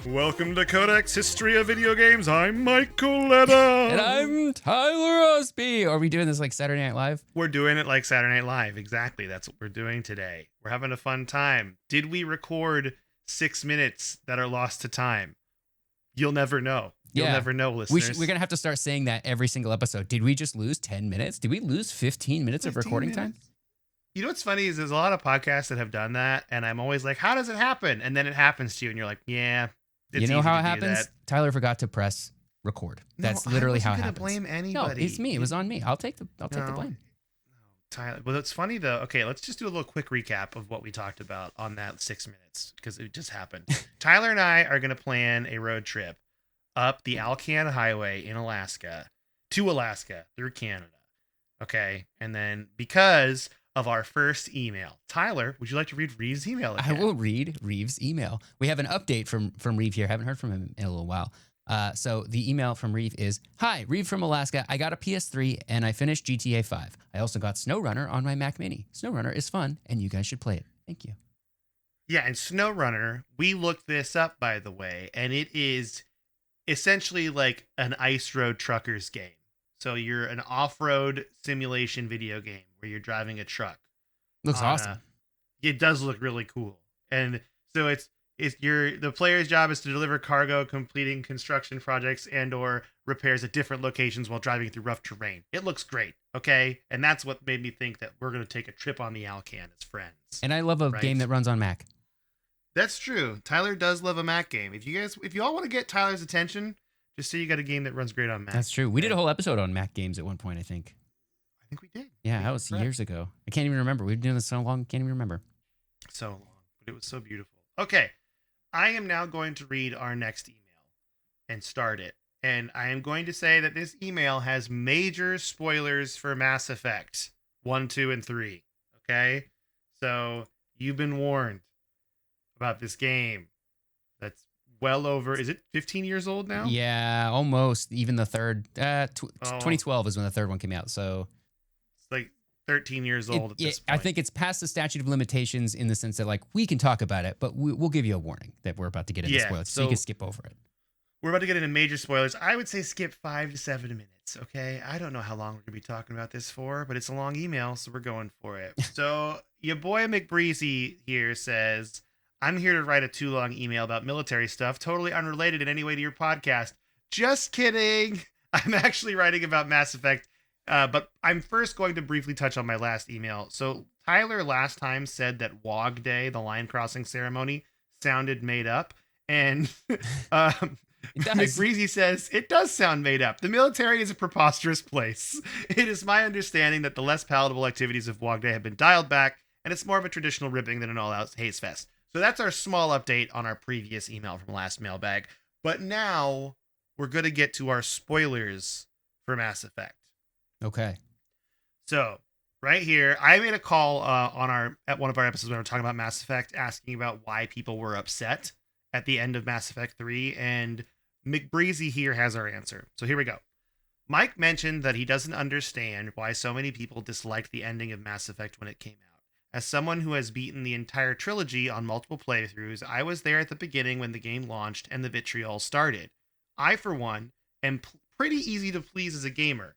Welcome to Codex History of Video Games. I'm Michael Letta. And I'm Tyler Osby. Are we doing this like Saturday Night Live? We're doing it like Saturday Night Live. Exactly. That's what we're doing today. We're having a fun time. Did we record 6 minutes that are lost to time? You'll never know. You'll never know, listeners. We're going to have to start saying that every single episode. Did we just lose 10 minutes? Did we lose 15 minutes of recording time? You know what's funny is there's a lot of podcasts that have done that, and I'm always like, how does it happen? And then it happens to you, and you're like, yeah. You know how it happens? Tyler forgot to press record. That's literally how it happens. Blame anybody. No, it's me. It was on me. I'll take the blame. Tyler. Well, it's funny though. Okay, let's just do a little quick recap of what we talked about on that 6 minutes because it just happened. Tyler and I are going to plan a road trip up the Alcan Highway in Alaska to Alaska through Canada. Okay, and then because of our first email, Tyler, would you like to read Reeves' email again? I will read Reeves' email. We have an update from Reeve here. Haven't heard from him in a little while. So the email from Reeve is, "Hi, Reeve from Alaska. I got a PS3 and I finished GTA 5. I also got SnowRunner on my Mac Mini. SnowRunner is fun and you guys should play it. Thank you." Yeah, and SnowRunner, we looked this up, by the way, and it is essentially like an ice road truckers game. So you're an off-road simulation video game where you're driving a truck. Looks awesome. It does look really cool. And so the player's job is to deliver cargo, completing construction projects and or repairs at different locations while driving through rough terrain. It looks great, okay? And that's what made me think that we're going to take a trip on the Alcan as friends. And I love a game that runs on Mac. That's true. Tyler does love a Mac game. If you all want to get Tyler's attention, just say you got a game that runs great on Mac. That's true. We did a whole episode on Mac games at one point, I think. I think we did. Yeah, that was years ago. I can't even remember. We've been doing this so long, can't even remember. So long, but it was so beautiful. Okay, I am now going to read our next email and start it. And I am going to say that this email has major spoilers for Mass Effect 1, 2, and 3. Okay? So you've been warned about this game that's well over, is it 15 years old now? Yeah, almost. Even the third. 2012 is when the third one came out. So it's like 13 years old at this point. I think it's past the statute of limitations in the sense that like we can talk about it, but we'll give you a warning that we're about to get into spoilers, so you can skip over it. We're about to get into major spoilers. I would say skip 5 to 7 minutes, okay? I don't know how long we're going to be talking about this for, but it's a long email, so we're going for it. So your boy McBreezy here says, "I'm here to write a too long email about military stuff, totally unrelated in any way to your podcast." Just kidding. I'm actually writing about Mass Effect, but I'm first going to briefly touch on my last email. So Tyler last time said that WOG Day, the line crossing ceremony, sounded made up. And McBreezy says, "It does sound made up. The military is a preposterous place. It is my understanding that the less palatable activities of WOG Day have been dialed back, and it's more of a traditional ribbing than an all-out haze fest." So that's our small update on our previous email from last mailbag. But now we're going to get to our spoilers for Mass Effect. Okay. So right here, I made a call at one of our episodes when we were talking about Mass Effect, asking about why people were upset at the end of Mass Effect 3. And McBreezy here has our answer. So here we go. Mike mentioned that he doesn't understand why so many people disliked the ending of Mass Effect when it came out. As someone who has beaten the entire trilogy on multiple playthroughs, I was there at the beginning when the game launched and the vitriol started. I, for one, am pretty easy to please as a gamer,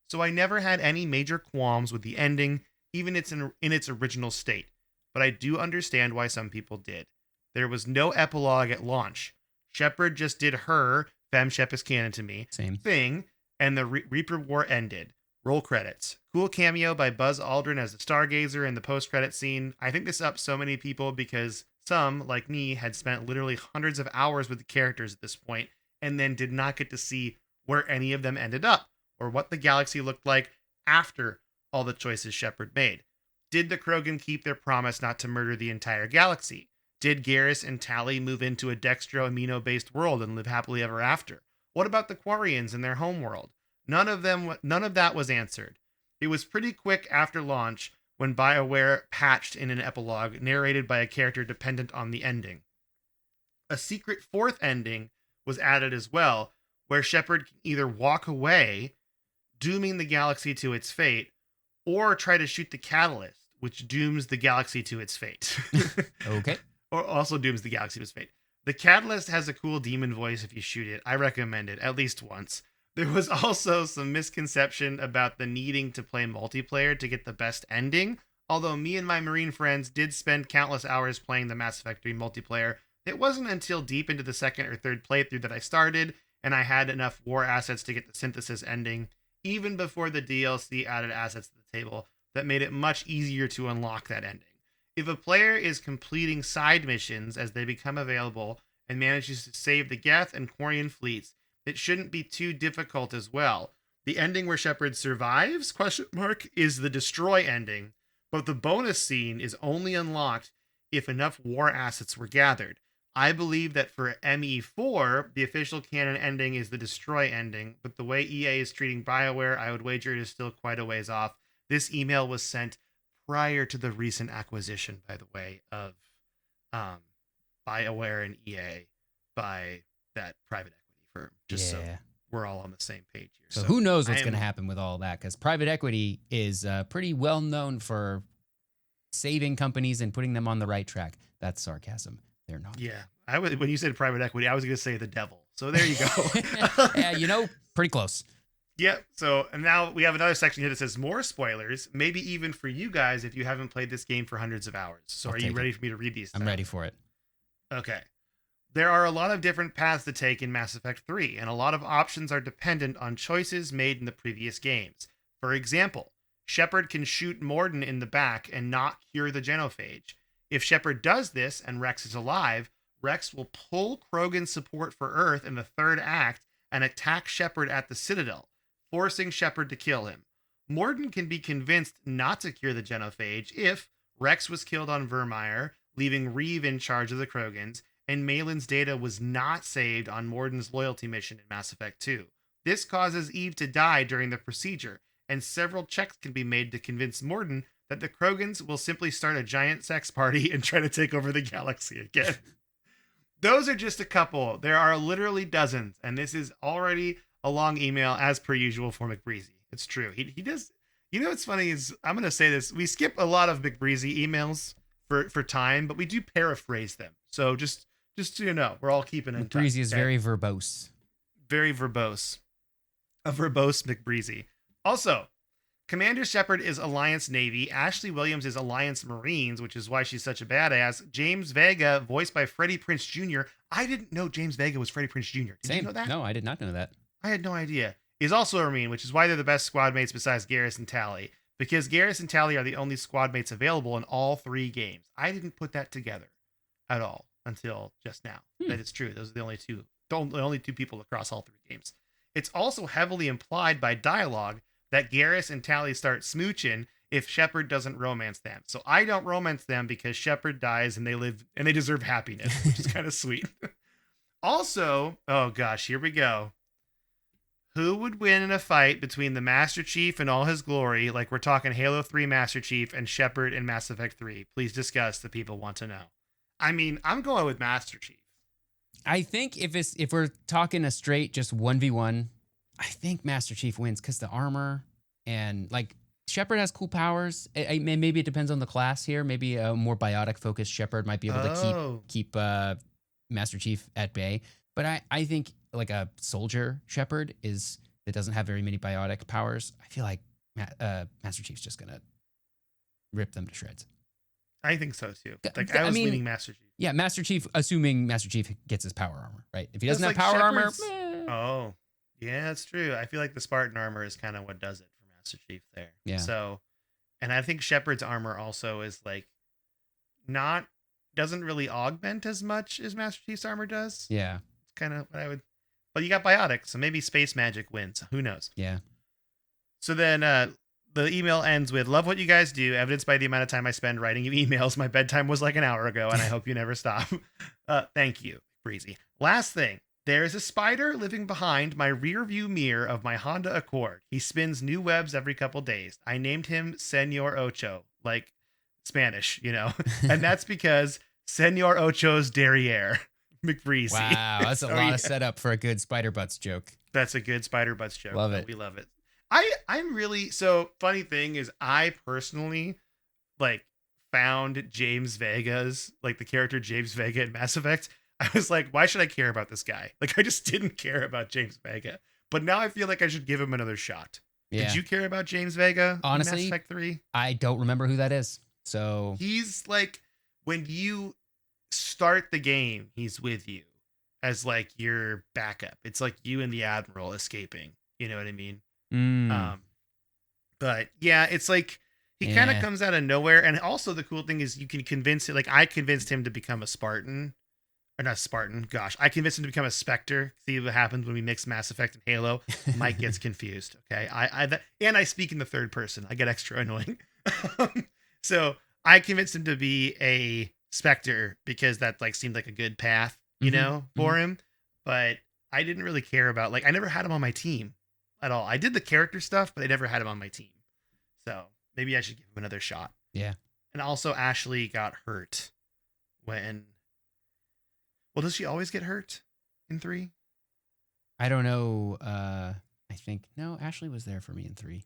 so I never had any major qualms with the ending, even in its original state. But I do understand why some people did. There was no epilogue at launch. Shepard just did her, FemShep is canon to me, thing, and the Reaper War ended. Roll credits. Cool cameo by Buzz Aldrin as the Stargazer in the post-credit scene. I think this ups so many people because some, like me, had spent literally hundreds of hours with the characters at this point and then did not get to see where any of them ended up or what the galaxy looked like after all the choices Shepard made. Did the Krogan keep their promise not to murder the entire galaxy? Did Garrus and Tali move into a dextro-amino-based world and live happily ever after? What about the Quarians and their homeworld? None of that was answered. It was pretty quick after launch when BioWare patched in an epilogue narrated by a character dependent on the ending. A secret fourth ending was added as well, where Shepard can either walk away, dooming the galaxy to its fate, or try to shoot the catalyst, which dooms the galaxy to its fate. Okay. Or also dooms the galaxy to its fate. The catalyst has a cool demon voice if you shoot it. I recommend it at least once. There was also some misconception about the needing to play multiplayer to get the best ending. Although me and my Marine friends did spend countless hours playing the Mass Effect 3 multiplayer, it wasn't until deep into the second or third playthrough that I started, and I had enough war assets to get the synthesis ending, even before the DLC added assets to the table that made it much easier to unlock that ending. If a player is completing side missions as they become available and manages to save the Geth and Quarian fleets, it shouldn't be too difficult as well. The ending where Shepard survives, is the destroy ending, but the bonus scene is only unlocked if enough war assets were gathered. I believe that for ME4, the official canon ending is the destroy ending, but the way EA is treating BioWare, I would wager it is still quite a ways off. This email was sent prior to the recent acquisition, by the way, of BioWare and EA by that private equity firm, just so we're all on the same page here. So who knows what's going to happen with all that, because private equity is pretty well known for saving companies and putting them on the right track. That's sarcasm. They're not. Yeah. When you said private equity, I was going to say the devil. So there you go. Yeah, pretty close. Yeah. So, and now we have another section here that says more spoilers, maybe even for you guys if you haven't played this game for hundreds of hours. So are you ready for me to read these? I'm ready for it. Okay. There are a lot of different paths to take in Mass Effect 3, and a lot of options are dependent on choices made in the previous games. For example, Shepard can shoot Mordin in the back and not cure the genophage. If Shepard does this and Rex is alive, Rex will pull Krogan's support for Earth in the third act and attack Shepard at the Citadel, forcing Shepard to kill him. Mordin can be convinced not to cure the genophage if Rex was killed on Vermeer, leaving Reeve in charge of the Krogans, and Malin's data was not saved on Mordin's loyalty mission in Mass Effect 2. This causes Eve to die during the procedure, and several checks can be made to convince Mordin that the Krogans will simply start a giant sex party and try to take over the galaxy again. Those are just a couple. There are literally dozens, and this is already a long email as per usual for McBreezy. It's true. He does. You know what's funny is, I'm going to say this. We skip a lot of McBreezy emails for time, but we do paraphrase them. So just so you know, we're all keeping in touch. McBreezy is very verbose. Very verbose. A verbose McBreezy. Also, Commander Shepard is Alliance Navy. Ashley Williams is Alliance Marines, which is why she's such a badass. James Vega, voiced by Freddie Prinze Jr. I didn't know James Vega was Freddie Prinze Jr. Did you know that? No, I did not know that. I had no idea. Is also a Marine, which is why they're the best squad mates besides Garrus and Tally. Because Garrus and Tally are the only squad mates available in all 3 games. I didn't put that together at all until just now. That it's true. Those are the only two people across all 3 games. It's also heavily implied by dialogue that Garrus and Tally start smooching if Shepard doesn't romance them. So I don't romance them because Shepard dies and they deserve happiness, which is kind of sweet. Also, oh gosh, here we go. Who would win in a fight between the Master Chief and all his glory, like we're talking Halo 3 Master Chief and Shepard in Mass Effect 3? Please discuss. The people want to know. I mean, I'm going with Master Chief. I think if we're talking a straight just 1v1, I think Master Chief wins because the armor and like Shepard has cool powers. Maybe it depends on the class here. Maybe a more biotic focused Shepard might be able to keep Master Chief at bay. But I think like a soldier Shepard that doesn't have very many biotic powers. I feel like Master Chief's just gonna rip them to shreds. I think so too. Like I was leaning Master Chief. Yeah, Master Chief, assuming Master Chief gets his power armor, right? If he doesn't have power Shepard's armor, oh, yeah, that's true. I feel like the Spartan armor is kind of what does it for Master Chief there. Yeah. So, and I think Shepard's armor also is like doesn't really augment as much as Master Chief's armor does. Yeah. It's kind of what I would. But you got biotic, so maybe space magic wins. Who knows? Yeah. So then the email ends with, love what you guys do, evidenced by the amount of time I spend writing you emails. My bedtime was like an hour ago, and I hope you never stop. Thank you, Breezy. Last thing. There is a spider living behind my rear view mirror of my Honda Accord. He spins new webs every couple days. I named him Senor Ocho, like Spanish, and that's because Senor Ocho's derriere. McBreezy. Wow, that's a lot of setup for a good spider butts joke. That's a good spider butts joke. Love it. We love it. I'm really, so funny thing is I personally like found James Vega's, like the character James Vega in Mass Effect. I was like, why should I care about this guy? Like, I just didn't care about James Vega. But now I feel like I should give him another shot. Yeah. Did you care about James Vega Honestly, in Mass Effect 3? I don't remember who that is. So He's like, when you start the game, he's with you as like your backup. It's like you and the Admiral escaping. You know what I mean? But yeah, it's like he kind of comes out of nowhere. And also the cool thing is you can convince it. Like I convinced him to become a Spartan. Or not Spartan. Gosh, I convinced him to become a Spectre. See what happens when we mix Mass Effect and Halo. Mike gets confused. Okay, and I speak in the third person. I get extra annoying. So I convinced him to be a Spectre because that like seemed like a good path, for him. But I didn't really care about I never had him on my team at all. I did the character stuff, but I never had him on my team. So maybe I should give him another shot. Yeah. And also Ashley got hurt when. Well, does she always get hurt in 3? I don't know. I think no. Ashley was there for me in 3.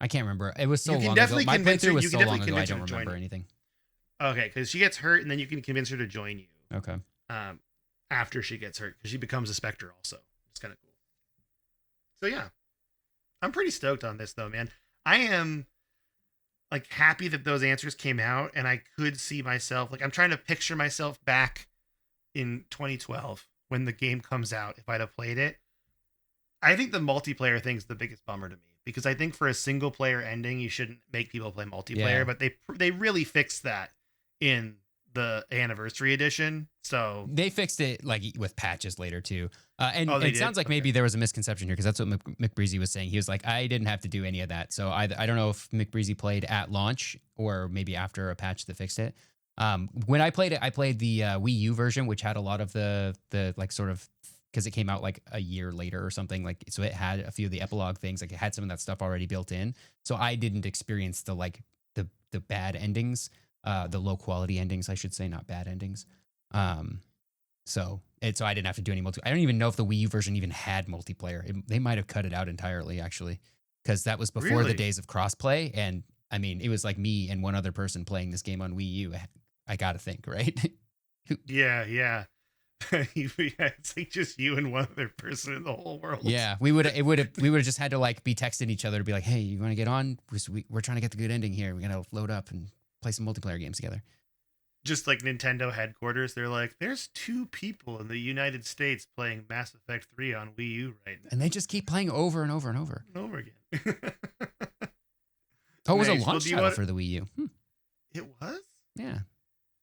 I can't remember. It was so long ago. My playthrough was so long ago. I don't remember anything. Okay, because she gets hurt, and then you can convince her to join you. Okay. After she gets hurt, because she becomes a Spectre also. It's kind of cool. So yeah, I'm pretty stoked on this though, man. I am like happy that those answers came out, and I could see myself I'm trying to picture myself back in 2012 when the game comes out. If I'd have played it, I think the multiplayer thing's the biggest bummer to me, because I think for a single player ending you shouldn't make people play multiplayer, but they really fixed that in the anniversary edition. So they fixed it with patches later too. And it sounds like maybe okay. There was a misconception here, because that's what McBreezy was saying. He was like, I didn't have to do any of that. So I don't know if McBreezy played at launch or maybe after a patch that fixed it. When I played it, I played the Wii U version, which had a lot of the sort of, because it came out like a year later or something, so it had a few of the epilogue things, it had some of that stuff already built in. So I didn't experience the bad endings, the low quality endings, I should say, not bad endings. So I didn't have to do any I don't even know if the Wii U version even had multiplayer. They might have cut it out entirely, actually, because that was before the days of crossplay. And I mean, it was like me and one other person playing this game on Wii U. I gotta think, right? Yeah. It's like just you and one other person in the whole world. Yeah, we would have just had to be texting each other to be like, hey, you want to get on? We're trying to get the good ending here. We're gonna load up and play some multiplayer games together. Just like Nintendo headquarters, they're like, there's 2 people in the United States playing Mass Effect 3 on Wii U right now, and they just keep playing over and over and over and over again. Oh, it was a launch title for the Wii U. It was? Yeah.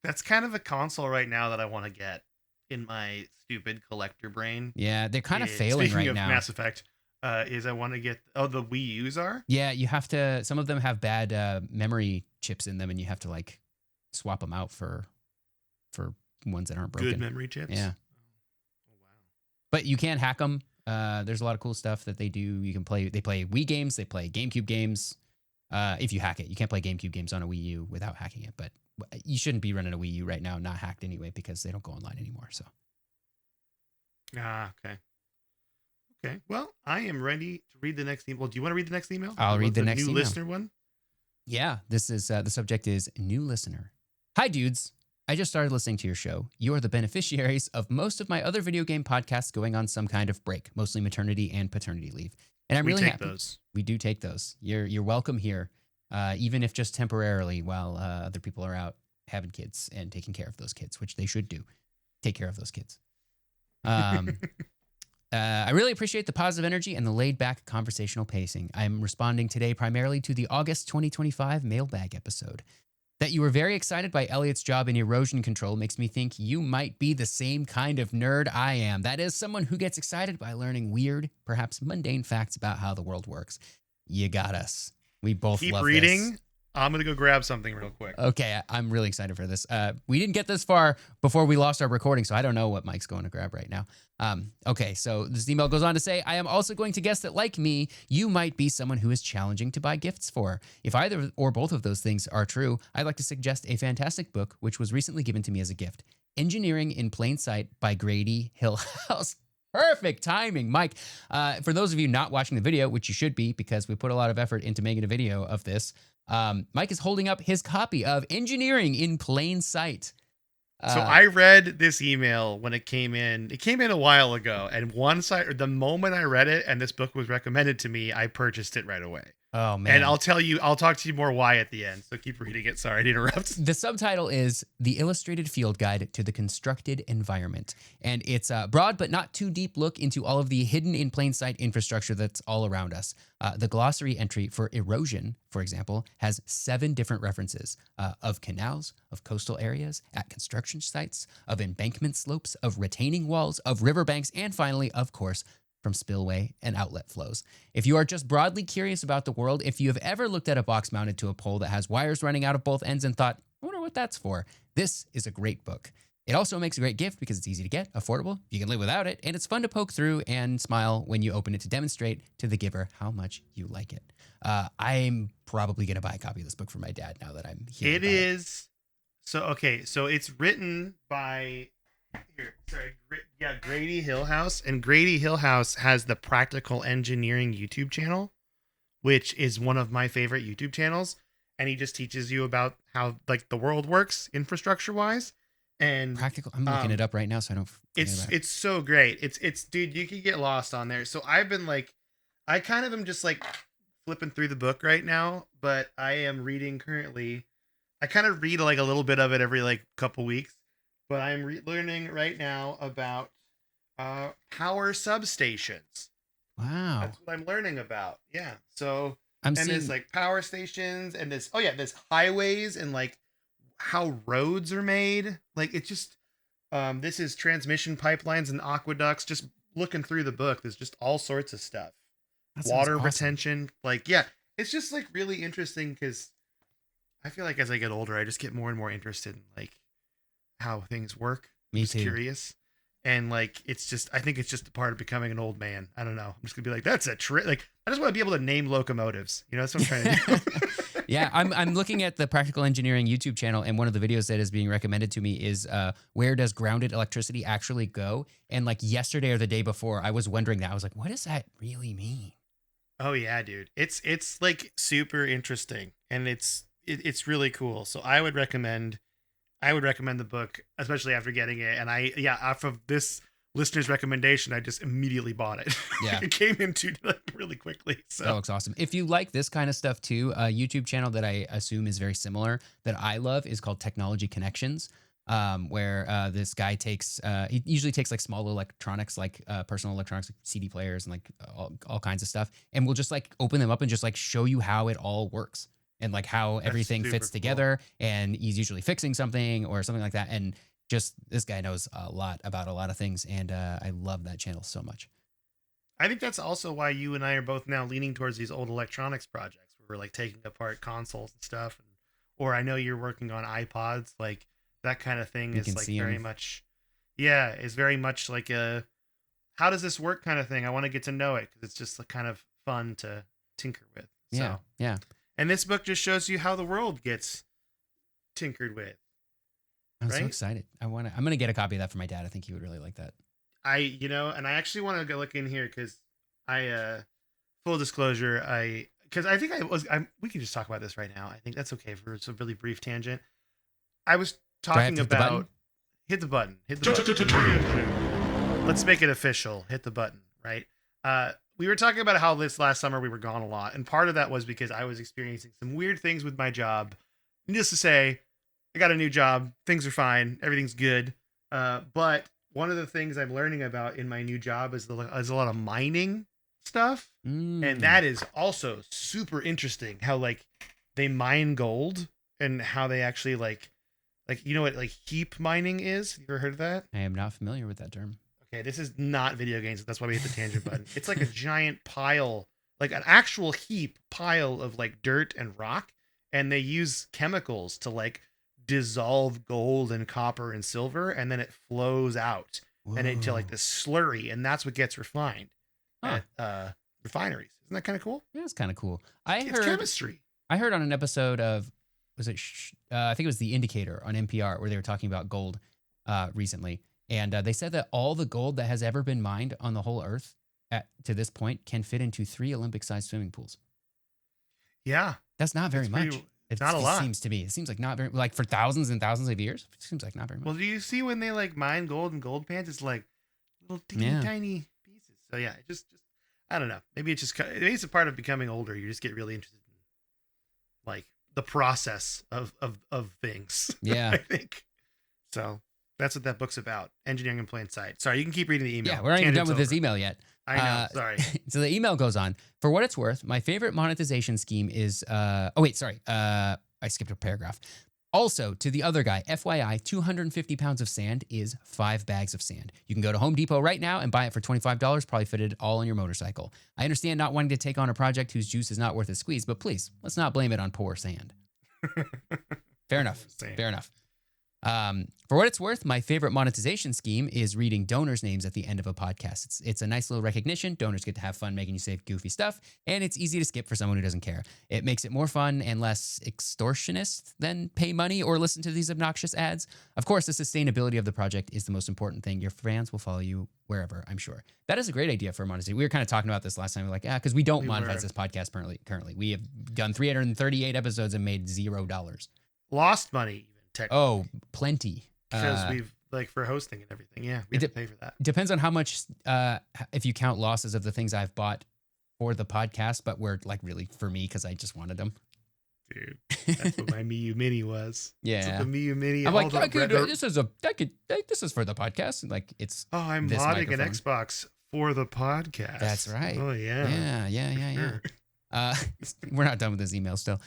That's kind of a console right now that I want to get in my stupid collector brain. Yeah, they're kind of failing right now. Speaking of Mass Effect, is I want to get... Oh, the Wii U's are? Yeah, you have to... Some of them have bad memory chips in them, and you have to, swap them out for ones that aren't broken. Good memory chips? Yeah. Oh, wow. But you can hack them. There's a lot of cool stuff that they do. You can play... They play Wii games. They play GameCube games. If you hack it. You can't play GameCube games on a Wii U without hacking it, but you shouldn't be running a Wii U right now not hacked anyway, because they don't go online anymore. So. Okay. Well, I am ready to read the next email. Well, do you want to read the next email? I'll read the next new email. Listener one. Yeah, this is the subject is new listener. Hi, dudes. I just started listening to your show. You are the beneficiaries of most of my other video game podcasts going on some kind of break, mostly maternity and paternity leave. And I'm really happy. Those. We do take those. You're welcome here, even if just temporarily, while other people are out having kids and taking care of those kids, which they should do. Take care of those kids. I really appreciate the positive energy and the laid-back conversational pacing. I'm responding today primarily to the August 2025 Mailbag episode. That you were very excited by Elliot's job in erosion control makes me think you might be the same kind of nerd I am. That is, someone who gets excited by learning weird, perhaps mundane facts about how the world works. You got us. We both Keep love reading. This. I'm going to go grab something real quick. Okay, I'm really excited for this. We didn't get this far before we lost our recording, so I don't know what Mike's going to grab right now. Okay, so this email goes on to say, I am also going to guess that, like me, you might be someone who is challenging to buy gifts for. If either or both of those things are true, I'd like to suggest a fantastic book which was recently given to me as a gift. Engineering in Plain Sight by Grady Hillhouse. Perfect timing, Mike. For those of you not watching the video, which you should be because we put a lot of effort into making a video of this, Mike is holding up his copy of Engineering in Plain Sight. So I read this email when it came in. It came in a while ago, and the moment I read it and this book was recommended to me, I purchased it right away. Oh And man. I'll talk to you more why at the end. So keep reading it. Sorry to interrupt. The subtitle is The Illustrated Field Guide to the Constructed Environment. And it's a broad but not too deep look into all of the hidden in plain sight infrastructure that's all around us. The glossary entry for erosion, for example, has 7 different references of canals, of coastal areas, at construction sites, of embankment slopes, of retaining walls, of riverbanks, and finally, of course, from spillway and outlet flows. If you are just broadly curious about the world, if you have ever looked at a box mounted to a pole that has wires running out of both ends and thought, I wonder what that's for, this is a great book. It also makes a great gift because it's easy to get, affordable, you can live without it, and it's fun to poke through and smile when you open it to demonstrate to the giver how much you like it. I'm probably going to buy a copy of this book for my dad now that I'm here. It is. So, okay. So it's written by... Grady Hillhouse. And Grady Hillhouse has the Practical Engineering YouTube channel, which is one of my favorite YouTube channels. And he just teaches you about how like the world works infrastructure wise. And Practical. I'm looking it up right now, so I don't. It's so great. It's dude, you can get lost on there. So I've been like, I kind of am just like flipping through the book right now, but I am reading currently. I kind of read like a little bit of it every like couple weeks. But I'm learning right now about power substations. Wow. That's what I'm learning about. Yeah. So, and there's like power stations and there's highways and like how roads are made. Like it's just, this is transmission pipelines and aqueducts. Just looking through the book, there's just all sorts of stuff. Water awesome. retention. Like, yeah, it's just like really interesting because I feel like as I get older, I just get more and more interested in like how things work. Me just too. Curious. And like I think it's just a part of becoming an old man. I don't know. I'm just gonna be like, that's a trick. Like I just want to be able to name locomotives. You know, that's what I'm trying to do. Yeah, I'm looking at the Practical Engineering YouTube channel, and one of the videos that is being recommended to me is where does grounded electricity actually go? And like yesterday or the day before, I was wondering that. I was like, what does that really mean? Oh yeah, dude. It's like super interesting and it's really cool. So I would recommend the book, especially after getting it. And after this listener's recommendation, I just immediately bought it. Yeah. It came into like really quickly. So that looks awesome. If you like this kind of stuff too, a YouTube channel that I assume is very similar that I love is called Technology Connections, where this guy he usually takes like small electronics, like personal electronics, like CD players and like all kinds of stuff. And we'll just like open them up and just like show you how it all works. And like how everything fits together, and he's usually fixing something or something like that. And just this guy knows a lot about a lot of things, and I love that channel so much. I think that's also why you and I are both now leaning towards these old electronics projects where we're like taking apart consoles and stuff. Or I know you're working on iPods, like that kind of thing is like very much, is very much like a how does this work kind of thing. I want to get to know it because it's just like kind of fun to tinker with. Yeah, yeah. And this book just shows you how the world gets tinkered with. I'm so excited. I'm going to get a copy of that for my dad. I think he would really like that. And I actually want to go look in here because full disclosure, we can just talk about this right now. I think that's okay for it's a really brief tangent. I was talking about hit the button. Let's make it official. Hit the button, right? We were talking about how this last summer we were gone a lot. And part of that was because I was experiencing some weird things with my job. Needless to say, I got a new job. Things are fine. Everything's good. But one of the things I'm learning about in my new job is a lot of mining stuff. And that is also super interesting how like they mine gold and how they actually like, you know what like heap mining is? You ever heard of that? I am not familiar with that term. Okay, this is not video games. That's why we hit the tangent button. It's like a giant pile, like an actual heap pile of like dirt and rock. And they use chemicals to like dissolve gold and copper and silver. And then it flows out and into like this slurry. And that's what gets refined at refineries. Isn't that kind of cool? Yeah, it's kind of cool. It's chemistry. I heard on an episode of, I think it was The Indicator on NPR where they were talking about gold recently. And they said that all the gold that has ever been mined on the whole earth to this point can fit into 3 Olympic-sized swimming pools. Yeah. That's not very much. It Not a lot. seems to be. It seems like not very, like for thousands and thousands of years. It seems like not very much. Well, do you see when they like mine gold and gold pans? It's like little teeny Yeah. tiny pieces. So yeah, it just I don't know. Maybe maybe it's a part of becoming older. You just get really interested in like the process of things. Yeah. I think so. That's what that book's about. Engineering in plain sight. Sorry, you can keep reading the email. Yeah, we're not even done Tangent's with this over. email yet. I know. Sorry. So the email goes on. For what it's worth, my favorite monetization scheme is. Oh wait, sorry. I skipped a paragraph. Also, to the other guy, FYI, 250 pounds of sand is 5 bags of sand. You can go to Home Depot right now and buy it for $25. Probably fit it all on your motorcycle. I understand not wanting to take on a project whose juice is not worth a squeeze, but please, let's not blame it on poor sand. Fair enough. Fair enough. For what it's worth, my favorite monetization scheme is reading donors' names at the end of a podcast. It's a nice little recognition. Donors get to have fun making you say goofy stuff, and it's easy to skip for someone who doesn't care. It makes it more fun and less extortionist than pay money or listen to these obnoxious ads. Of course, the sustainability of the project is the most important thing. Your fans will follow you wherever, I'm sure. That is a great idea for monetization. We were kind of talking about this last time. We're like, because we don't monetize this podcast currently. We have done 338 episodes and made $0. Lost money. Oh, plenty. Because we've like for hosting and everything. Yeah, we have to pay for that. Depends on how much, if you count losses of the things I've bought for the podcast, but were like really for me because I just wanted them. Dude, that's what my Miu Mini was. Yeah, the Miu Mini. I'm like, this is for the podcast. And like, it's I'm modding an Xbox for the podcast. That's right. Oh yeah. Yeah. We're not done with this email still.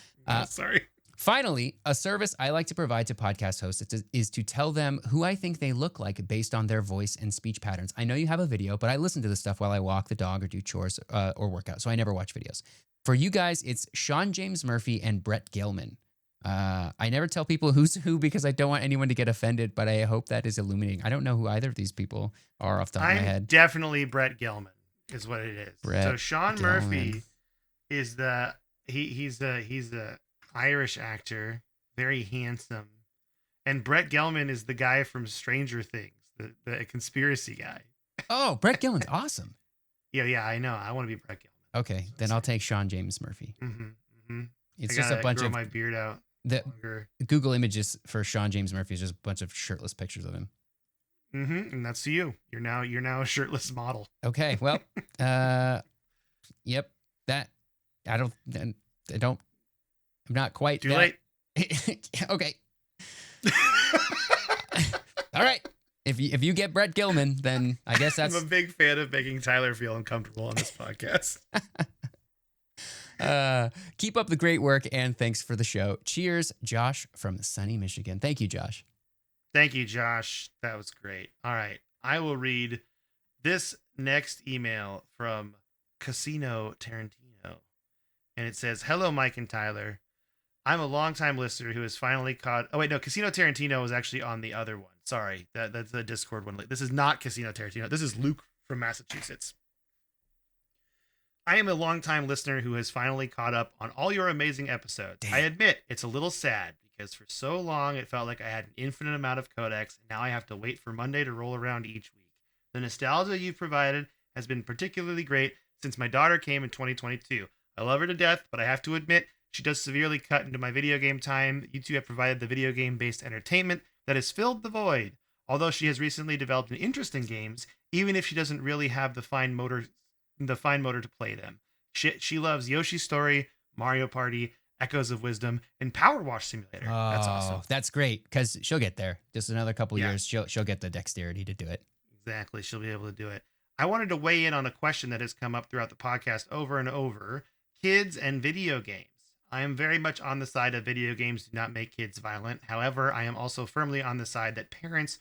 Sorry. Finally, a service I like to provide to podcast hosts is to tell them who I think they look like based on their voice and speech patterns. I know you have a video, but I listen to this stuff while I walk the dog or do chores or work out, so I never watch videos. For you guys, it's Sean James Murphy and Brett Gelman. I never tell people who's who because I don't want anyone to get offended, but I hope that is illuminating. I don't know who either of these people are off the top of my head. Definitely Brett Gelman is what it is. So Sean Gelman. Murphy is he's the Irish actor, very handsome, and Brett Gelman is the guy from Stranger Things, the conspiracy guy. Oh, Brett Gelman's awesome. Yeah, I know. I want to be Brett Gelman. Okay, then I'll take Sean James Murphy. It's just a bunch of my beard out. The Google images for Sean James Murphy is just a bunch of shirtless pictures of him. And that's you. You're now a shirtless model. Okay, well, yep. That I'm not quite too late. Okay. All right. If you get Brett Gelman, then I guess that's. I'm a big fan of making Tyler feel uncomfortable on this podcast. Keep up the great work and thanks for the show. Cheers, Josh from sunny Michigan. Thank you, Josh. Thank you, Josh. That was great. All right. I will read this next email from Casino Tarantino. And it says, "Hello, Mike and Tyler. I'm a longtime listener who has finally caught..." Oh, wait, no. Casino Tarantino was actually on the other one. Sorry. That's the Discord one. This is not Casino Tarantino. This is Luke from Massachusetts. "I am a longtime listener who has finally caught up on all your amazing episodes. Damn. I admit it's a little sad because for so long it felt like I had an infinite amount of codecs, and now I have to wait for Monday to roll around each week. The nostalgia you've provided has been particularly great since my daughter came in 2022. I love her to death, but I have to admit she does severely cut into my video game time. You two have provided the video game-based entertainment that has filled the void. Although she has recently developed an interest in games, even if she doesn't really have the fine motor to play them. She loves Yoshi's Story, Mario Party, Echoes of Wisdom, and Power Wash Simulator." Oh, that's awesome. That's great because she'll get there. Just another couple years, she'll get the dexterity to do it. Exactly, she'll be able to do it. "I wanted to weigh in on a question that has come up throughout the podcast over and over: kids and video games. I am very much on the side of video games do not make kids violent. However, I am also firmly on the side that parents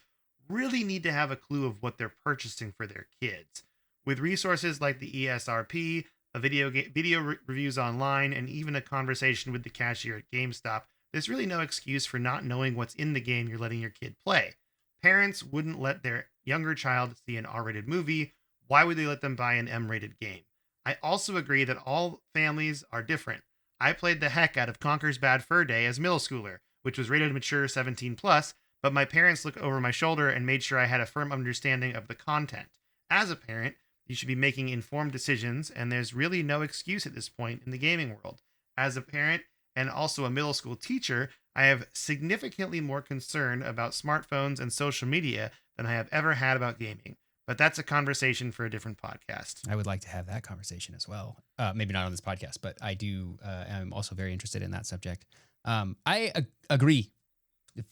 really need to have a clue of what they're purchasing for their kids. With resources like the ESRP, video reviews online, and even a conversation with the cashier at GameStop, there's really no excuse for not knowing what's in the game you're letting your kid play. Parents wouldn't let their younger child see an R-rated movie. Why would they let them buy an M-rated game? I also agree that all families are different. I played the heck out of Conker's Bad Fur Day as middle schooler, which was rated mature 17+, but my parents looked over my shoulder and made sure I had a firm understanding of the content. As a parent, you should be making informed decisions, and there's really no excuse at this point in the gaming world. As a parent, and also a middle school teacher, I have significantly more concern about smartphones and social media than I have ever had about gaming. But that's a conversation for a different podcast. I would like to have that conversation as well. Maybe not on this podcast, but I do. I'm also very interested in that subject. I agree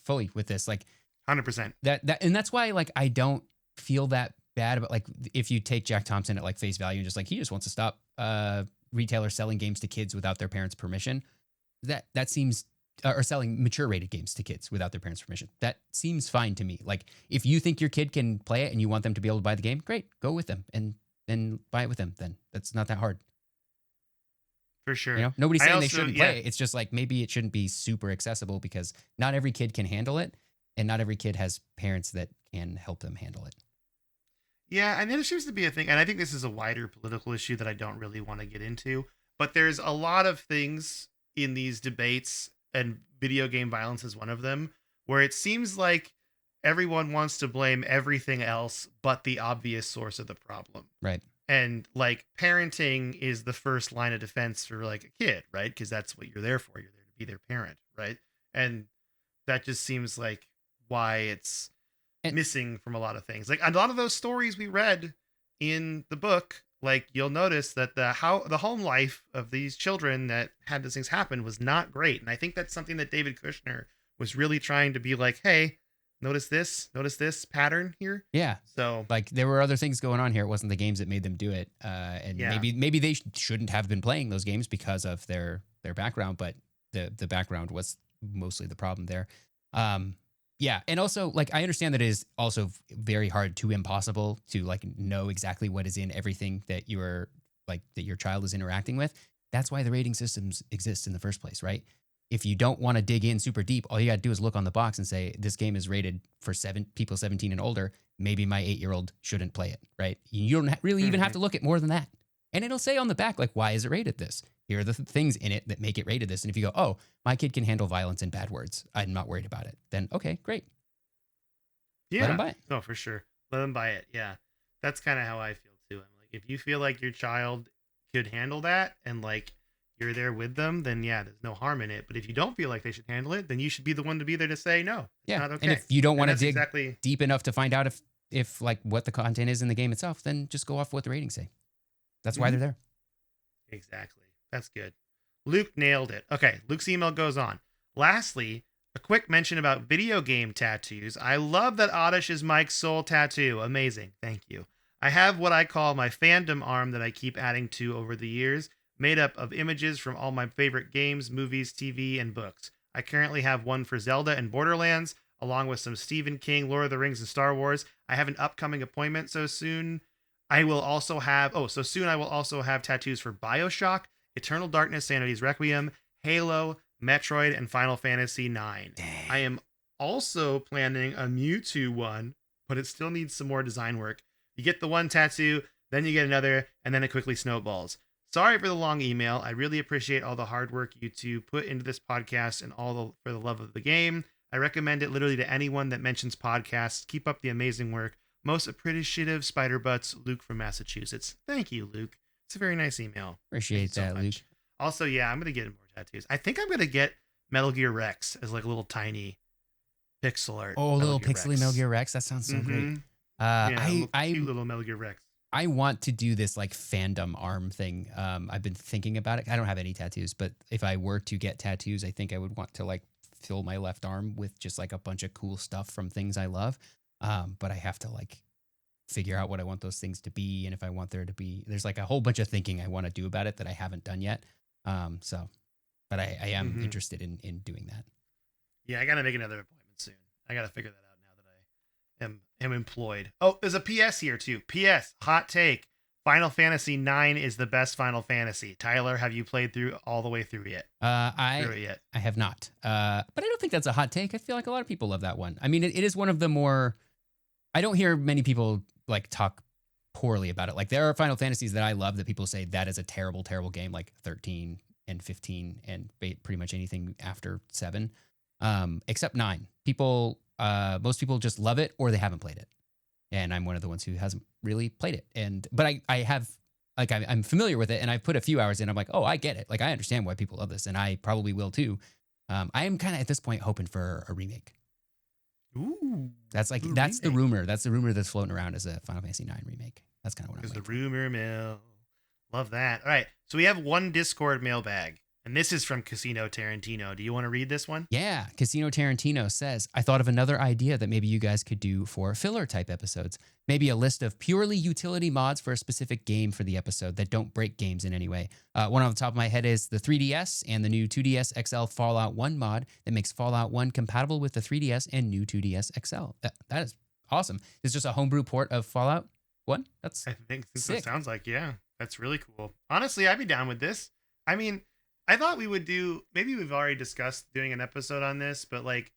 fully with this. Like 100%. and that's why like I don't feel that bad about like if you take Jack Thompson at like face value and just like he just wants to stop retailers selling games to kids without their parents' permission. That seems or selling mature rated games to kids without their parents' permission. That seems fine to me. Like if you think your kid can play it and you want them to be able to buy the game, great, go with them and then buy it with them. Then that's not that hard. For sure. You know, nobody's I saying they also- shouldn't play it. It's just like maybe it shouldn't be super accessible because not every kid can handle it, and not every kid has parents that can help them handle it. Yeah, and there seems to be a thing, and I think this is a wider political issue that I don't really want to get into, but there's a lot of things in these debates, and video game violence is one of them, where it seems like everyone wants to blame everything else but the obvious source of the problem. Right. And like parenting is the first line of defense for like a kid, right? Because that's what you're there for. You're there to be their parent, right? And that just seems like why it's missing from a lot of things. Like a lot of those stories we read in the book, like you'll notice that the home life of these children that had these things happen was not great. And I think that's something that David Kushner was really trying to be like, hey, notice this pattern here. Yeah. So like there were other things going on here. It wasn't the games that made them do it. And Yeah. maybe they shouldn't have been playing those games because of their background, but the background was mostly the problem there. Yeah. And also like, I understand that it is also very hard to impossible to like know exactly what is in everything that you're like, that your child is interacting with. That's why the rating systems exist in the first place, right? If you don't want to dig in super deep, all you got to do is look on the box and say, this game is rated for people 17 and older. Maybe my 8-year-old shouldn't play it, right? You don't really even have to look at more than that. And it'll say on the back, like, why is it rated this? Here are the things in it that make it rated this. And if you go, oh, my kid can handle violence and bad words, I'm not worried about it. Then, okay, great. yeah, Let them buy it. No, for sure. Let them buy it. Yeah. That's kind of how I feel too. I'm like, if you feel like your child could handle that and like you're there with them, then yeah, there's no harm in it. But if you don't feel like they should handle it, then you should be the one to be there to say no. It's Yeah. not okay. And if you don't want to that's dig deep enough to find out if like what the content is in the game itself, then just go off what the ratings say. That's why they're there. Exactly. That's good. Luke nailed it. Okay, Luke's email goes on. Lastly, a quick mention about video game tattoos. I love that Oddish is Mike's soul tattoo. Amazing. Thank you. I have what I call my fandom arm that I keep adding to over the years, made up of images from all my favorite games, movies, TV, and books. I currently have one for Zelda and Borderlands, along with some Stephen King, Lord of the Rings, and Star Wars. I have an upcoming appointment so soon. I will also have tattoos for BioShock, Eternal Darkness, Sanity's Requiem, Halo, Metroid, and Final Fantasy IX. Dang. I am also planning a Mewtwo one, but it still needs some more design work. You get the one tattoo, then you get another, and then it quickly snowballs. Sorry for the long email. I really appreciate all the hard work you two put into this podcast and for the love of the game. I recommend it literally to anyone that mentions podcasts. Keep up the amazing work. Most appreciative Spider Butts, Luke from Massachusetts. Thank you, Luke. It's a very nice email. Appreciate so that, much. Luke. Also, yeah, I'm going to get more tattoos. I think I'm going to get Metal Gear Rex as like a little tiny pixel art. Oh, Metal little Gear pixely Rex. Metal Gear Rex. That sounds so great. Mhm. Yeah, I cute little Metal Gear Rex. I want to do this like fandom arm thing. I've been thinking about it. I don't have any tattoos, but if I were to get tattoos, I think I would want to like fill my left arm with just like a bunch of cool stuff from things I love. But I have to like figure out what I want those things to be. And if I want there to be, there's like a whole bunch of thinking I want to do about it that I haven't done yet. But I am interested in doing that. Yeah, I got to make another appointment soon. I got to figure that out now that I am employed. Oh, there's a PS here too. PS, hot take. Final Fantasy IX is the best Final Fantasy. Tyler, have you played all the way through yet? I have not. But I don't think that's a hot take. I feel like a lot of people love that one. I mean, it is one of the more, I don't hear many people like talk poorly about it. Like there are Final Fantasies that I love that people say that is a terrible, terrible game, like 13 and 15 and pretty much anything after 7, except 9. Most people just love it or they haven't played it. And I'm one of the ones who hasn't really played it. But I have like I'm familiar with it, and I've put a few hours in. I'm like, oh, I get it. Like I understand why people love this, and I probably will too. I am kind of at this point hoping for a remake. Ooh, that's ooh, the remake. rumor. That's the rumor that's floating around as a Final Fantasy IX remake. That's kind of what I'm There's the waiting for. rumor mill. Love that. All right, so we have one Discord mailbag, and this is from Casino Tarantino. Do you want to read this one? Yeah, Casino Tarantino says, I thought of another idea that maybe you guys could do for filler type episodes. Maybe a list of purely utility mods for a specific game for the episode that don't break games in any way. One off the top of my head is the 3DS and the new 2DS XL Fallout 1 mod that makes Fallout 1 compatible with the 3DS and new 2DS XL. That is awesome. It's just a homebrew port of Fallout 1. That's I think this sick. Sounds like, yeah, that's really cool. Honestly, I'd be down with this. I mean, I thought we would do, maybe we've already discussed doing an episode on this, but like,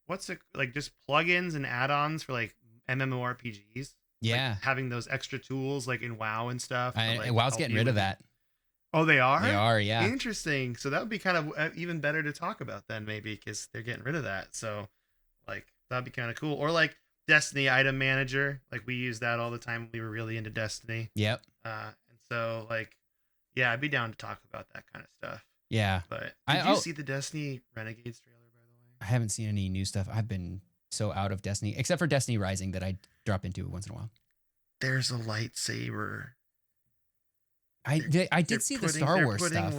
what's it, like just plugins and add-ons for like MMORPGs? Yeah. Like having those extra tools like in WoW and stuff. Like, WoW's getting rid of that. Oh, they are? They are, yeah. Interesting. So that would be kind of even better to talk about then, maybe, because they're getting rid of that. So, like, that'd be kind of cool. Or like Destiny Item Manager. Like, we use that all the time when we were really into Destiny. Yep. And so, like, yeah, I'd be down to talk about that kind of stuff. Yeah. But did you see the Destiny Renegades trailer, by the way? I haven't seen any new stuff. I've been so out of Destiny, except for Destiny Rising that I drop into once in a while. There's a lightsaber. I did see the Star Wars stuff.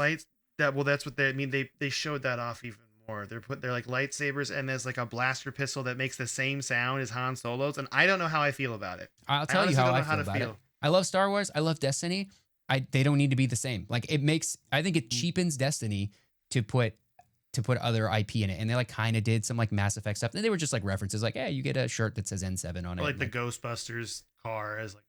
That's what they showed that off even more. They're like lightsabers, and there's like a blaster pistol that makes the same sound as Han Solo's, and I don't know how I feel about it. I'll tell you how I feel about it. I love Star Wars. I love Destiny. They don't need to be the same. Like I think it cheapens Destiny to put other IP in it, and they like kind of did some like Mass Effect stuff. And they were just like references, like, hey, you get a shirt that says N7 on it. Or like the Ghostbusters car as like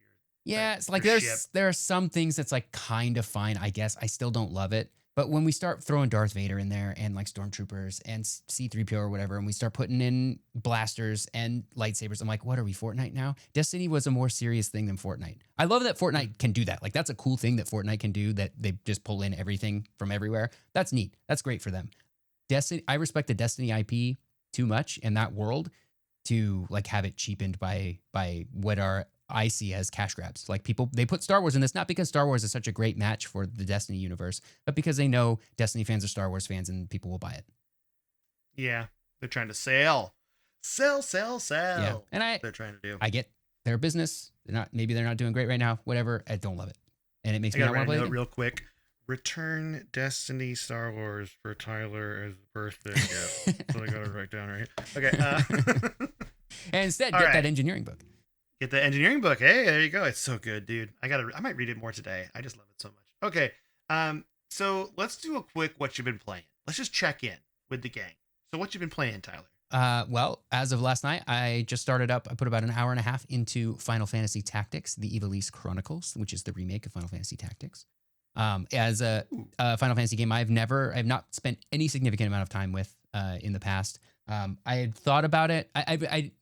your it's like there are some things that's like kind of fine, I guess. I still don't love it. But when we start throwing Darth Vader in there and like stormtroopers and C-3PO or whatever, and we start putting in blasters and lightsabers, I'm like, what are we, Fortnite now? Destiny was a more serious thing than Fortnite. I love that Fortnite can do that. Like that's a cool thing that Fortnite can do, that they just pull in everything from everywhere. That's neat. That's great for them. Destiny, I respect the Destiny IP too much in that world to like have it cheapened by what I see as cash grabs. Like they put Star Wars in this, not because Star Wars is such a great match for the Destiny universe, but because they know Destiny fans are Star Wars fans and people will buy it. Yeah. They're trying to sell. Yeah. And they're trying to do. I get their business. Maybe they're not doing great right now. Whatever. I don't love it. And it makes me not want to play it real quick. Return Destiny Star Wars for Tyler as a birthday gift. So I got to write down right here. Okay. And instead, get that engineering book. Get the engineering book. Hey, there you go. It's so good, dude. I might read it more today. I just love it so much. Okay. So let's do a quick what you've been playing. Let's just check in with the gang. So what you've been playing, Tyler? Well, as of last night, I just started up. I put about an hour and a half into Final Fantasy Tactics, the Ivalice Chronicles, which is the remake of Final Fantasy Tactics. As a Final Fantasy game, I've not spent any significant amount of time with in the past. I had thought about it. I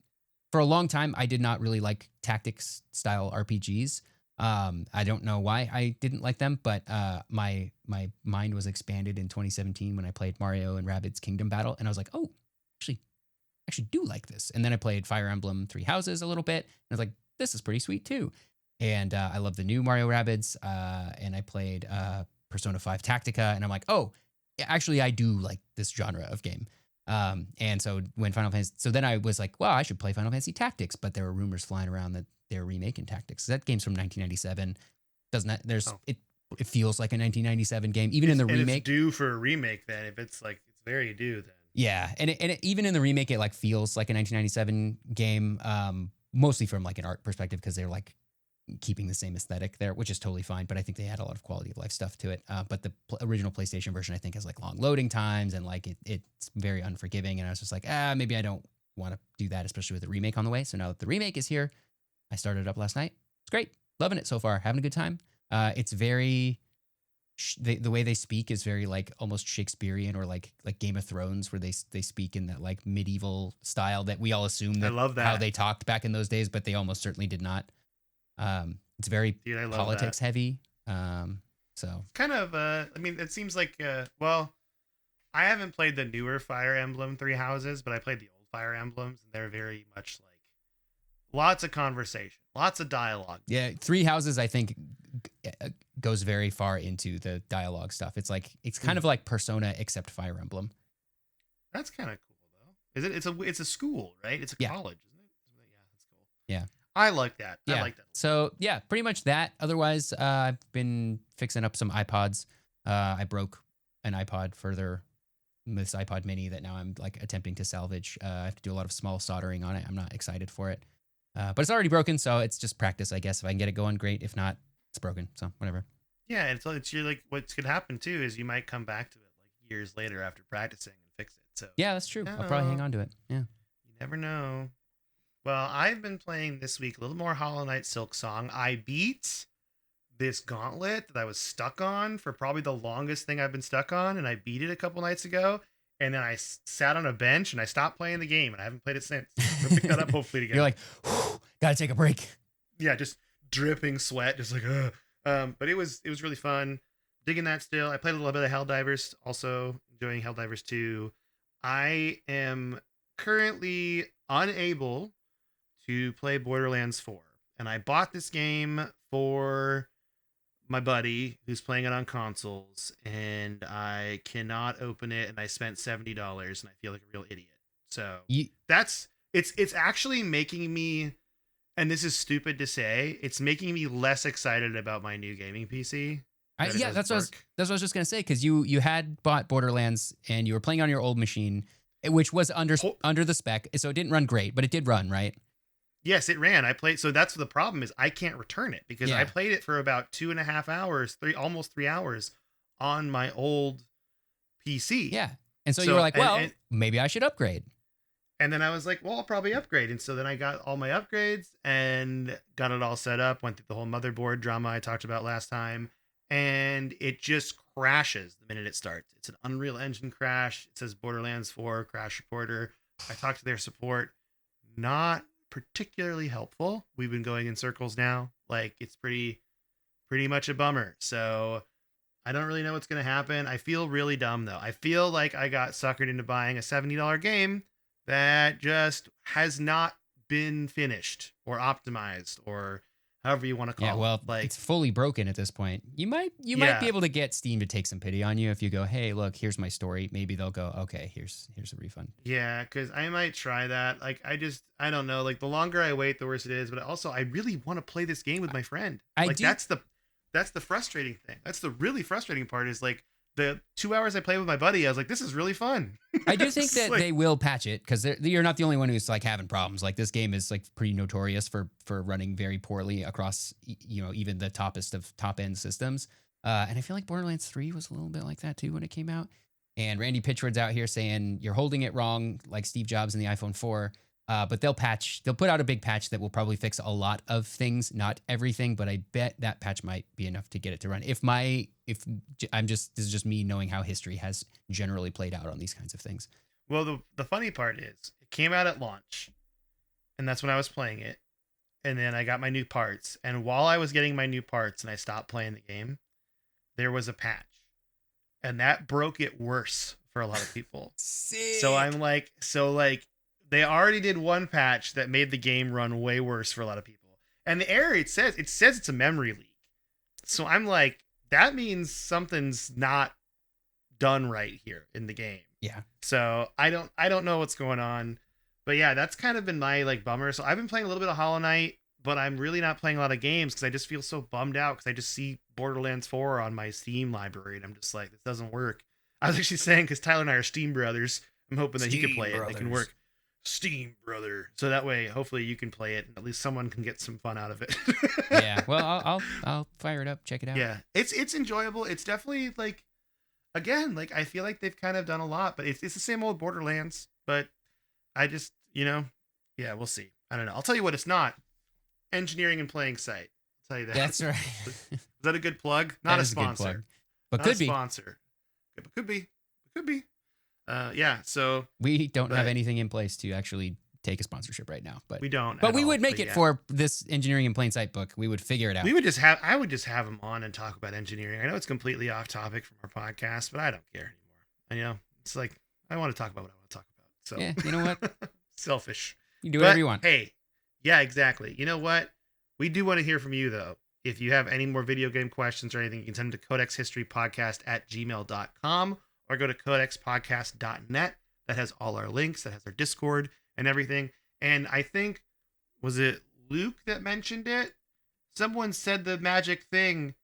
for a long time, I did not really like tactics style RPGs. I don't know why I didn't like them, but my mind was expanded in 2017 when I played Mario and Rabbids Kingdom Battle, and I was like, oh, actually do like this. And then I played Fire Emblem Three Houses a little bit, and I was like, this is pretty sweet too. And I love the new Mario Rabbids, and I played Persona 5 Tactica, and I'm like, oh, actually, I do like this genre of game. And so then I was like, well, I should play Final Fantasy Tactics, but there were rumors flying around that they're remaking Tactics. That game's from 1997. It feels like a 1997 game, even in the remake. It's due for a remake then. If it's very due then. Yeah, and even in the remake, it like feels like a 1997 game, mostly from like an art perspective because they're like keeping the same aesthetic there, which is totally fine. But I think they had a lot of quality of life stuff to it. But the original PlayStation version, I think, has like long loading times and like it's very unforgiving. And I was just like, maybe I don't want to do that, especially with the remake on the way. So now that the remake is here, I started it up last night. It's great, loving it so far, having a good time. It's very the way they speak is very like almost Shakespearean or like Game of Thrones, where they speak in that like medieval style that we all assume that, I love that, how they talked back in those days, but they almost certainly did not. It's very politics heavy. So kind of I mean, it seems like well, I haven't played the newer Fire Emblem Three Houses, but I played the old Fire Emblems, and they're very much like lots of conversation, lots of dialogue. Yeah, Three Houses, I think, goes very far into the dialogue stuff. It's kind of like Persona except Fire Emblem. That's kind of cool though. Is it? It's a school, right? It's a college, isn't it? Yeah, that's cool. Yeah. I like that. Yeah. I like that. So yeah, pretty much that. Otherwise, I've been fixing up some iPods. I broke an iPod further, this iPod mini that now I'm like attempting to salvage. I have to do a lot of small soldering on it. I'm not excited for it. But it's already broken, so it's just practice, I guess. If I can get it going, great. If not, it's broken. So whatever. Yeah, and it's you're like what's could happen too is you might come back to it like years later after practicing and fix it. So yeah, that's true. I'll probably hang on to it. Yeah. You never know. Well, I've been playing this week a little more Hollow Knight Silk Song. I beat this gauntlet that I was stuck on for probably the longest thing I've been stuck on, and I beat it a couple nights ago. And then I sat on a bench and I stopped playing the game, and I haven't played it since. We'll pick that up hopefully together. You're like, gotta take a break. Yeah, just dripping sweat, just like, but it was really fun. Digging that still. I played a little bit of Helldivers, also enjoying Helldivers 2. I am currently unable to play Borderlands 4, and I bought this game for my buddy who's playing it on consoles, and I cannot open it, and I spent $70 and I feel like a real idiot. So it's actually making me, and this is stupid to say, it's making me less excited about my new gaming PC. Yeah, that's what I was just gonna say, because you had bought Borderlands and you were playing on your old machine, which was under the spec, so it didn't run great, but it did run, right? Yes, it ran. I played. So that's the problem is I can't return it because I played it for about 2.5 hours, almost 3 hours on my old PC. Yeah. And so you were like, well, maybe I should upgrade. And then I was like, well, I'll probably upgrade. And so then I got all my upgrades and got it all set up, went through the whole motherboard drama I talked about last time. And it just crashes the minute it starts. It's an Unreal Engine crash. It says Borderlands 4 crash reporter. I talked to their support. Not particularly helpful. We've been going in circles now. Like, it's pretty much a bummer. So I don't really know what's going to happen. I feel really dumb though. I feel like I got suckered into buying a $70 game that just has not been finished or optimized or however you want to call it. Yeah, well, like, it's fully broken at this point. You might be able to get Steam to take some pity on you if you go, hey, look, here's my story. Maybe they'll go, okay, here's a refund. Yeah, because I might try that. Like, I don't know. Like, the longer I wait, the worse it is. But also, I really want to play this game with my friend. That's the frustrating thing. That's the really frustrating part is like the 2 hours I played with my buddy, I was like, this is really fun. I do think that they will patch it because you're not the only one who's like having problems. Like, this game is like pretty notorious for running very poorly across, even the toppest of top end systems. And I feel like Borderlands 3 was a little bit like that too when it came out. And Randy Pitchford's out here saying you're holding it wrong, like Steve Jobs in the iPhone 4. But they'll put out a big patch that will probably fix a lot of things, not everything, but I bet that patch might be enough to get it to run. This is just me knowing how history has generally played out on these kinds of things. Well, the funny part is it came out at launch, and that's when I was playing it. And then I got my new parts. And while I was getting my new parts and I stopped playing the game, there was a patch. And that broke it worse for a lot of people. Sick. So I'm like, they already did one patch that made the game run way worse for a lot of people. And the error, it says it's a memory leak. So I'm like, that means something's not done right here in the game. Yeah. So I don't know what's going on. But yeah, that's kind of been my like bummer. So I've been playing a little bit of Hollow Knight, but I'm really not playing a lot of games because I just feel so bummed out because I just see Borderlands 4 on my Steam library and I'm just like, this doesn't work. I was actually saying, because Tyler and I are Steam brothers, I'm hoping that he can play it and it can work. Steam brother. So that way, hopefully you can play it and at least someone can get some fun out of it. Yeah. Well, I'll fire it up, check it out. Yeah. It's enjoyable. It's definitely like, again, like I feel like they've kind of done a lot, but it's the same old Borderlands, but I just, yeah, we'll see. I don't know. I'll tell you what it's not. Engineering and Playing Site. I'll tell you that. That's right. Is that a good plug? Not a sponsor. Good plug, but not could a be. Sponsor. But could be. Could be. Yeah, so we don't have anything in place to actually take a sponsorship right now, but we don't. But we would make it for this Engineering in Plain Sight book. We would figure it out. I would just have him on and talk about engineering. I know it's completely off topic from our podcast, but I don't care anymore. It's like I want to talk about what I want to talk about. So yeah, you know what? Selfish. You do whatever you want. Hey, yeah, exactly. You know what? We do want to hear from you though. If you have any more video game questions or anything, you can send them to codexhistorypodcast@gmail.com or go to codexpodcast.net. That has all our links, that has our Discord and everything. And I think, was it Luke that mentioned it? Someone said the magic thing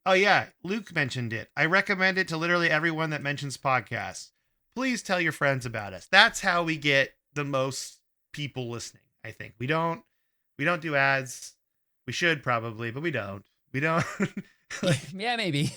oh yeah, Luke mentioned it. I recommend it to literally everyone that mentions podcasts. Please tell your friends about us. That's how we get the most people listening, I think. We don't do ads. We should probably, but we don't. We don't. Yeah, maybe.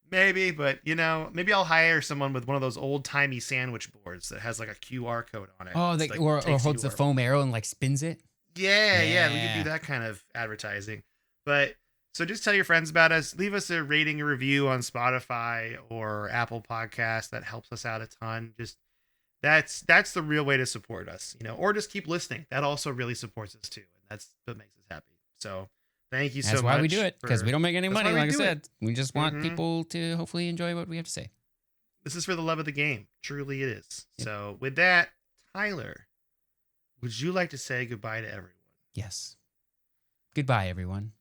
Maybe, but maybe I'll hire someone with one of those old timey sandwich boards that has like a QR code on it. Oh, or holds the foam arrow and like spins it. Yeah, we could do that kind of advertising. But so just tell your friends about us. Leave us a rating and review on Spotify or Apple Podcasts. That helps us out a ton. Just that's the real way to support us, or just keep listening. That also really supports us too, and that's what makes us happy. So thank you so much. That's why we do it, because we don't make any money. Like I said, we just want Mm-hmm. people to hopefully enjoy what we have to say. This is for the love of the game. Truly it is. Yep. So with that, Tyler, would you like to say goodbye to everyone? Yes. Goodbye, everyone.